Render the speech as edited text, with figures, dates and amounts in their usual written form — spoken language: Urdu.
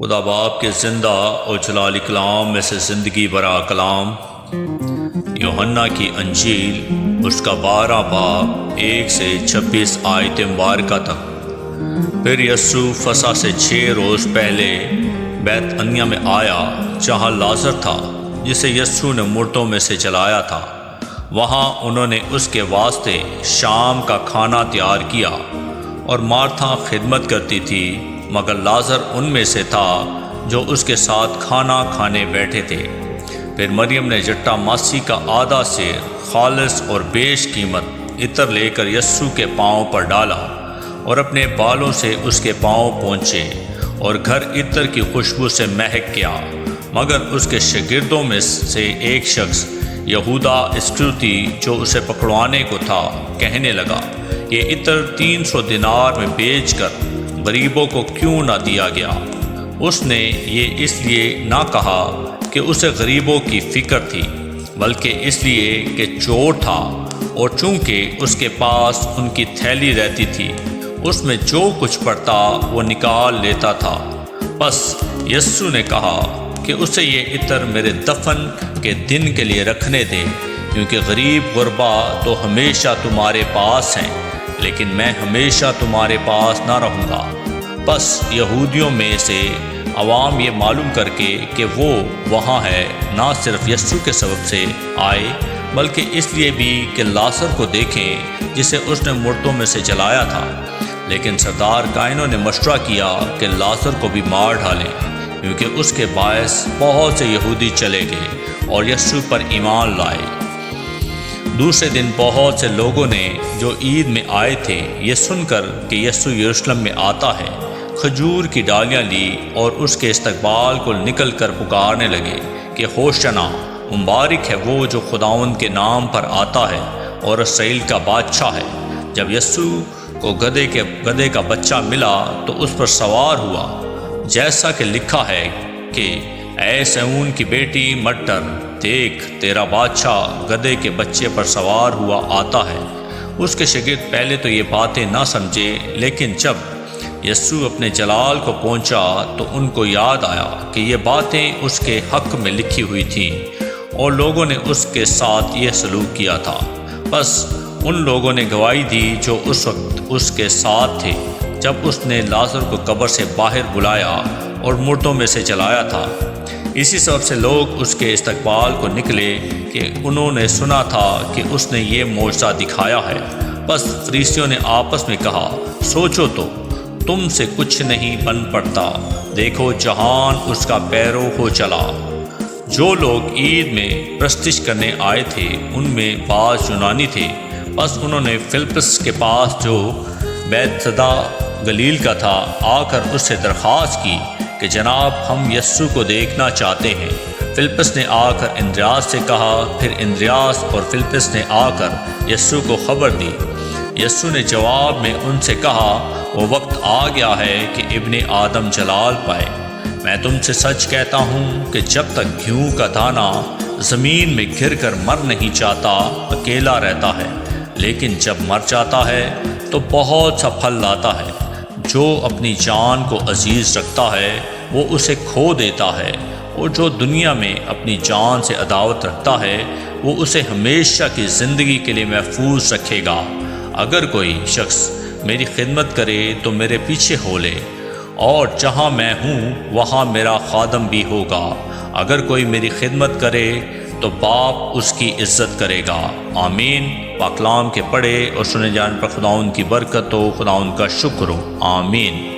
خدا باپ کے زندہ اور جلالی کلام میں سے زندگی برا کلام یوحنا کی انجیل اس کا 12 باب 1 سے 26 آیت مبارکہ تک۔ پھر یسوع فصح سے 6 روز پہلے بیت عنیہ میں آیا جہاں لازر تھا جسے یسوع نے مردوں میں سے جلایا تھا۔ وہاں انہوں نے اس کے واسطے شام کا کھانا تیار کیا اور مارتھا خدمت کرتی تھی، مگر لازر ان میں سے تھا جو اس کے ساتھ کھانا کھانے بیٹھے تھے۔ پھر مریم نے جٹا ماسی کا آدھا سیر خالص اور بیش قیمت عطر لے کر یسوع کے پاؤں پر ڈالا اور اپنے بالوں سے اس کے پاؤں پونچھے اور گھر عطر کی خوشبو سے مہک گیا۔ مگر اس کے شاگردوں میں سے ایک شخص یہودا اسکریوتی جو اسے پکڑوانے کو تھا کہنے لگا، یہ عطر 300 دینار میں بیچ کر غریبوں کو کیوں نہ دیا گیا؟ اس نے یہ اس لیے نہ کہا کہ اسے غریبوں کی فکر تھی، بلکہ اس لیے کہ چور تھا اور چونکہ اس کے پاس ان کی تھیلی رہتی تھی، اس میں جو کچھ پڑتا وہ نکال لیتا تھا۔ بس یسوع نے کہا کہ اسے یہ عطر میرے دفن کے دن کے لیے رکھنے دے، کیونکہ غریب غربا تو ہمیشہ تمہارے پاس ہیں، لیکن میں ہمیشہ تمہارے پاس نہ رہوں گا۔ بس یہودیوں میں سے عوام یہ معلوم کر کے کہ وہ وہاں ہے، نہ صرف یسوع کے سبب سے آئے بلکہ اس لیے بھی کہ لازر کو دیکھیں جسے اس نے مردوں میں سے جلایا تھا۔ لیکن سردار کائنوں نے مشورہ کیا کہ لازر کو بھی مار ڈالیں، کیونکہ اس کے باعث بہت سے یہودی چلے گئے اور یسوع پر ایمان لائے۔ دوسرے دن بہت سے لوگوں نے جو عید میں آئے تھے یہ سن کر کہ یسوع یروشلم میں آتا ہے، کھجور کی ڈالیاں لی اور اس کے استقبال کو نکل کر پکارنے لگے کہ ہوشنا، مبارک ہے وہ جو خداوند کے نام پر آتا ہے اور اسرائیل کا بادشاہ ہے۔ جب یسوع کو گدھے کا بچہ ملا تو اس پر سوار ہوا، جیسا کہ لکھا ہے کہ اے سیون کی بیٹی مت ڈر، دیکھ تیرا بادشاہ گدھے کے بچے پر سوار ہوا آتا ہے۔ اس کے شاگرد پہلے تو یہ باتیں نہ سمجھے، لیکن جب یسوع اپنے جلال کو پہنچا تو ان کو یاد آیا کہ یہ باتیں اس کے حق میں لکھی ہوئی تھیں اور لوگوں نے اس کے ساتھ یہ سلوک کیا تھا۔ بس ان لوگوں نے گواہی دی جو اس وقت اس کے ساتھ تھے جب اس نے لازر کو قبر سے باہر بلایا اور مردوں میں سے جلایا تھا۔ اسی سبب سے لوگ اس کے استقبال کو نکلے کہ انہوں نے سنا تھا کہ اس نے یہ معجزہ دکھایا ہے۔ بس فریسیوں نے آپس میں کہا، سوچو تو تم سے کچھ نہیں بن پڑتا، دیکھو جہان اس کا پیرو ہو چلا۔ جو لوگ عید میں پرستش کرنے آئے تھے ان میں بعض یونانی تھے۔ بس انہوں نے فلپس کے پاس جو بیتسدا گلیل کا تھا آ کر اس سے درخواست کی کہ جناب ہم یسوع کو دیکھنا چاہتے ہیں۔ فلپس نے آ کر اندریاس سے کہا، پھر اندریاس اور فلپس نے آ کر یسوع کو خبر دی۔ یسوع نے جواب میں ان سے کہا، وہ وقت آ گیا ہے کہ ابن آدم جلال پائے۔ میں تم سے سچ کہتا ہوں کہ جب تک گیہوں کا دانہ زمین میں گر کر مر نہیں جاتا اکیلا رہتا ہے، لیکن جب مر جاتا ہے تو بہت سا پھل لاتا ہے۔ جو اپنی جان کو عزیز رکھتا ہے وہ اسے کھو دیتا ہے، اور جو دنیا میں اپنی جان سے عداوت رکھتا ہے وہ اسے ہمیشہ کی زندگی کے لیے محفوظ رکھے گا۔ اگر کوئی شخص میری خدمت کرے تو میرے پیچھے ہو لے، اور جہاں میں ہوں وہاں میرا خادم بھی ہوگا۔ اگر کوئی میری خدمت کرے تو باپ اس کی عزت کرے گا۔ آمین۔ پاک کلام کے پڑھے اور سنے جان پر خداوند کی برکت ہو، خداوند کا شکر ہو۔ آمین۔